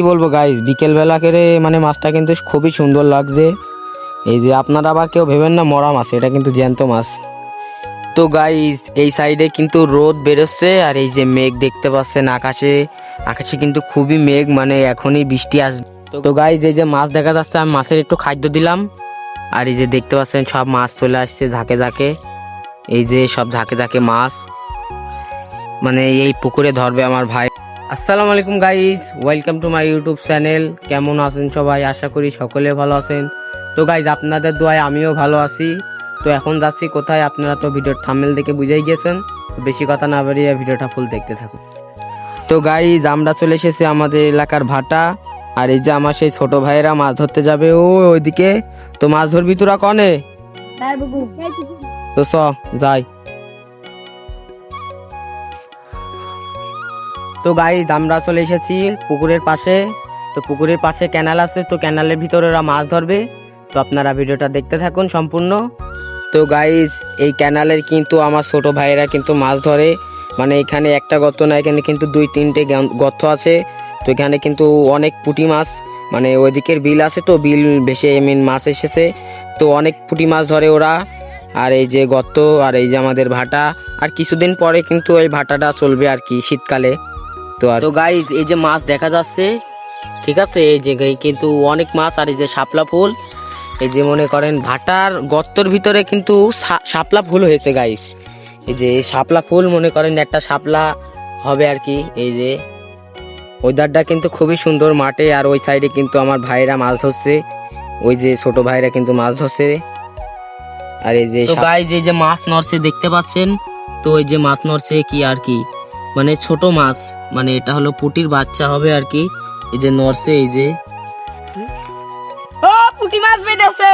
কি বলবো গাইস, বিকেল বেলা করে মানে মাছটা কিন্তু খুবই সুন্দর লাগছে। এই যে আপনারা আবার কেউ ভেবেন না মরা মাছ, এটা কিন্তু জ্যান্ত মাছ। তো গাইস এই সাইডে কিন্তু রোদ বেরোচ্ছে, আর এই যে মেঘ দেখতে পাচ্ছেন আকাশে, আকাশে কিন্তু খুবই মেঘ, মানে এখনই বৃষ্টি আসবে। তো গাইস এই যে মাছ দেখা যাচ্ছে, আমি মাছের একটু খাদ্য দিলাম, আর এই যে দেখতে পাচ্ছেন সব মাছ চলে আসছে ঝাঁকে ঝাঁকে। এই যে সব ঝাঁকে ঝাঁকে মাছ মানে এই পুকুরে ধরবে আমার ভাই। আসসালামু আলাইকুম guys, welcome to my YouTube channel. কেমন আছেন সবাই? আশা করি সকলে ভালো আছেন। তো গাইস আপনাদের দোয়ায় আমিও ভালো আছি। তো এখন যাচ্ছি কোথায়, আপনারা তো ভিডিওর থাম্বনেল দেখে বুঝেই গেছেন। তো বেশি কথা না বাড়িয়ে ভিডিওটা ফুল দেখতে থাকুন। তো গাইস আমরা চলে এসেছি আমাদের এলাকার ভাটা, আর এই যে আমার সেই ছোট ভাইয়েরা মাছ ধরতে যাবে ওইদিকে। তো মাছ ধরবি তোরা কনে? তো চ যাই। তো গাইস আমরা চলে এসেছি পুকুরের পাশে। তো পুকুরের পাশে ক্যানাল আছে, তো ক্যানালের ভিতরে ওরা মাছ ধরবে। তো আপনারা ভিডিওটা দেখতে থাকুন সম্পূর্ণ। তো গাইস এই ক্যানালের কিন্তু আমার ছোট ভাইয়েরা কিন্তু মাছ ধরে, মানে এখানে একটা গর্ত না, এখানে কিন্তু 2-3টে গর্ত আছে। তো এখানে কিন্তু অনেক পুঁটি মাছ, মানে ওইদিকের বিল আছে, তো বিল ভেসে মাছ এসেছে। তো অনেক পুঁটি মাছ ধরে ওরা। আর এই যে গর্ত, আর এই যে আমাদের ভাটা, আর কিছুদিন পরে কিন্তু এই ভাটাটা চলবে আর কি শীতকালে। তো গাইজ এই যে মাছ দেখা যাচ্ছে, ঠিক আছে, এই যে কিন্তু অনেক মাছ। আর এই যে শাপলা ফুল, এই যে মনে করেন ভাটার গর্তর ভিতরে কিন্তু শাপলা ফুল হয়েছে গাইজ। এই যে শাপলা ফুল মনে করেন একটা শাপলা হবে আর কি। এই যে ওয়েদারটা কিন্তু খুবই সুন্দর মাঠে, আর ওই সাইডে কিন্তু আমার ভাইরা মাছ ধরছে, ওই যে ছোট ভাইরা কিন্তু মাছ ধরছে। আর এই যে গাইজ এই যে মাছ নড়ছে দেখতে পাচ্ছেন, তো এই যে মাছ নড়ছে কি আর কি, মানে ছোট মাছ, মানে এটা হলো পুটির বাচ্চা হবে আর কি। এই যে নরসে, এই যে ও পুঁটি মাছ বেঁধেছে।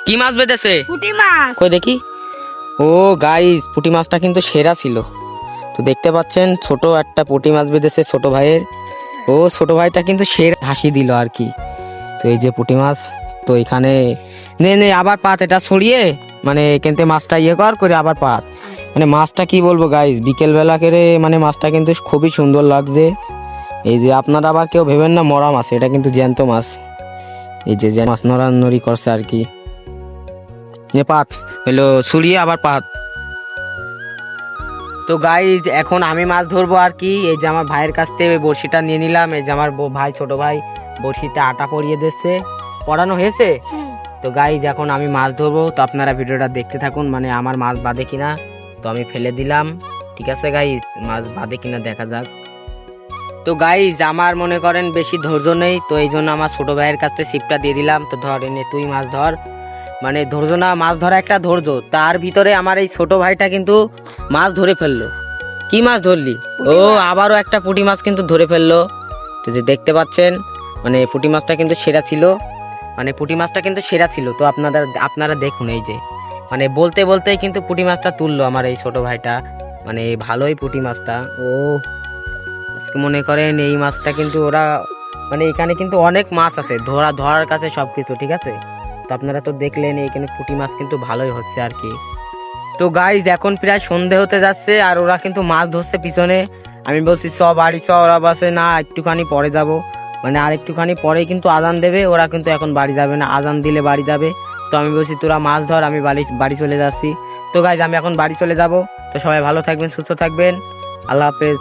কি মাছ বেঁধেছে? পুঁটি মাছ। কই দেখি। ও গাইস পুঁটি মাছটা কিন্তু সেরা ছিল। তো দেখতে পাচ্ছেন ছোট একটা পুঁটি মাছ বেঁধেছে ছোট ভাইয়ের। ও ছোট ভাইটা কিন্তু সেরা হাসি দিল আর কি। তো এই যে পুঁটি মাছ, তো এখানে নে আবার পাত, এটা ছড়িয়ে মানে এখানতে মাছটা করে আবার পাত। মানে মাছটা কি বলবো গাইস, বিকেল বেলা করে মানে মাছটা কিন্তু খুবই সুন্দর লাগছে। এই যে আপনারা আবার কেউ ভেবেন না মরা মাছ, এটা কিন্তু জ্যান্ত মাছ। এই যে মাছ নড়ানড়ি করছে আর কি। পাত হলো ছুড়িয়ে আবার পাত। তো গাইজ এখন আমি মাছ ধরবো আর কি। এই যে আমার ভাইয়ের কাছ থেকে বড়শিটা নিয়ে নিলাম। এই যে আমার ভাই ছোট ভাই বড়শিতে আটা পরিয়ে দিচ্ছে, পড়ানো হয়েছে। তো গাইজ এখন আমি মাছ ধরবো, তো আপনারা ভিডিওটা দেখতে থাকুন, মানে আমার মাছ বাঁধে কিনা। তো আমি ফেলে দিলাম, ঠিক আছে গাইজ, মাছ বাঁধে কিনা দেখা যাক। তো গাইজ আমার মনে করেন বেশি ধৈর্য নেই, তো এই জন্য আমার ছোট ভাইয়ের কাছ থেকে ছিপটা দিয়ে দিলাম। তো ধর এনে তুই মাছ ধর, মানে ধৈর্য না, মাছ ধরা একটা ধৈর্য। তার ভিতরে আমার এই ছোট ভাইটা কিন্তু মাছ ধরে ফেললো। কি মাছ ধরলি? ও আবারও একটা পুঁটি মাছ কিন্তু ধরে ফেললো। তো যে দেখতে পাচ্ছেন মানে পুঁটি মাছটা কিন্তু সেরা ছিল, মানে পুঁটি মাছটা কিন্তু সেরা ছিল। তো আপনারা দেখুন, এই যে মানে বলতে বলতেই কিন্তু পুঁটি মাছটা তুললো আমার এই ছোট ভাইটা, মানে ভালোই পুঁটি মাছটা। ও আজকে মনে করেন এই মাছটা কিন্তু ওরা, মানে এখানে কিন্তু অনেক মাছ আছে, ধরার কাছে সবকিছু ঠিক আছে। তো আপনারা তো দেখলেন এখানে পুঁটি মাছ কিন্তু ভালোই হচ্ছে আর কি। তো গাইজ এখন প্রায় সন্ধে হতে যাচ্ছে, আর ওরা কিন্তু মাছ ধরছে পিছনে। আমি বলছি বাড়ি ওরা বসে না একটুখানি পরে যাব, মানে আর একটুখানি পরেই কিন্তু আজান দেবে, ওরা কিন্তু এখন বাড়ি যাবে না, আজান দিলে বাড়ি যাবে। তো আমি বলছি তোরা মাছ ধর, আমি বাড়ি চলে যাচ্ছি। তো গাইজ আমি এখন বাড়ি চলে যাব। তো সবাই ভালো থাকবেন, সুস্থ থাকবেন, আল্লাহ হাফেজ।